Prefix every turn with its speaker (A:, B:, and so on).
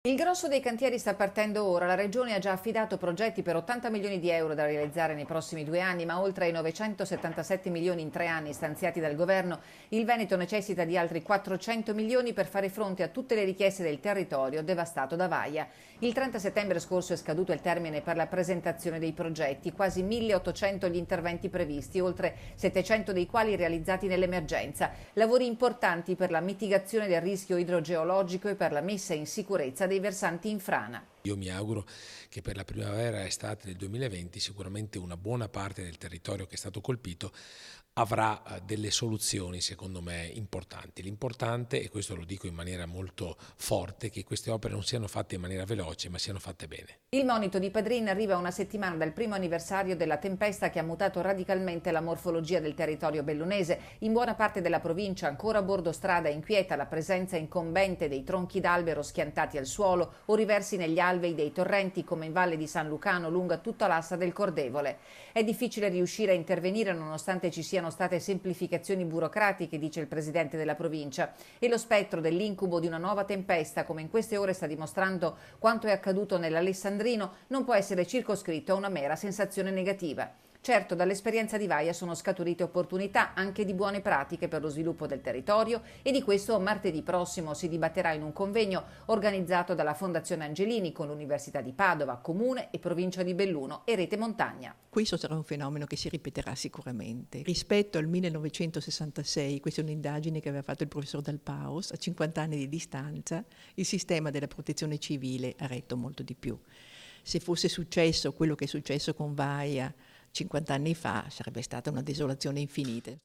A: Il grosso dei cantieri sta partendo ora. La Regione ha già affidato progetti per 80 milioni di euro da realizzare nei prossimi 2 anni, ma oltre ai 977 milioni in 3 anni stanziati dal Governo, il Veneto necessita di altri 400 milioni per fare fronte a tutte le richieste del territorio devastato da Vaia. Il 30 settembre scorso è scaduto il termine per la presentazione dei progetti, quasi 1800 gli interventi previsti, oltre 700 dei quali realizzati nell'emergenza. Lavori importanti per la mitigazione del rischio idrogeologico e per la messa in sicurezza dei versanti in frana.
B: Io mi auguro che per la primavera e estate del 2020 sicuramente una buona parte del territorio che è stato colpito avrà delle soluzioni, secondo me, importanti. L'importante, e questo lo dico in maniera molto forte, è che queste opere non siano fatte in maniera veloce, ma siano fatte bene.
A: Il monito di Padrin arriva a una settimana dal primo anniversario della tempesta che ha mutato radicalmente la morfologia del territorio bellunese. In buona parte della provincia ancora a bordo strada inquieta la presenza incombente dei tronchi d'albero schiantati al suolo o riversi negli alvei dei torrenti come in Valle di San Lucano lungo tutta l'assa del Cordevole. È difficile riuscire a intervenire nonostante ci siano state semplificazioni burocratiche, dice il presidente della provincia, e lo spettro dell'incubo di una nuova tempesta, come in queste ore sta dimostrando quanto è accaduto nell'Alessandrino, non può essere circoscritto a una mera sensazione negativa. Certo, dall'esperienza di Vaia sono scaturite opportunità anche di buone pratiche per lo sviluppo del territorio e di questo martedì prossimo si dibatterà in un convegno organizzato dalla Fondazione Angelini con l'Università di Padova, Comune e Provincia di Belluno e Rete Montagna.
C: Questo sarà un fenomeno che si ripeterà sicuramente. Rispetto al 1966, questa è un'indagine che aveva fatto il professor Dal Paus, a 50 anni di distanza, il sistema della protezione civile ha retto molto di più. Se fosse successo quello che è successo con Vaia 50 anni fa, sarebbe stata una desolazione infinita.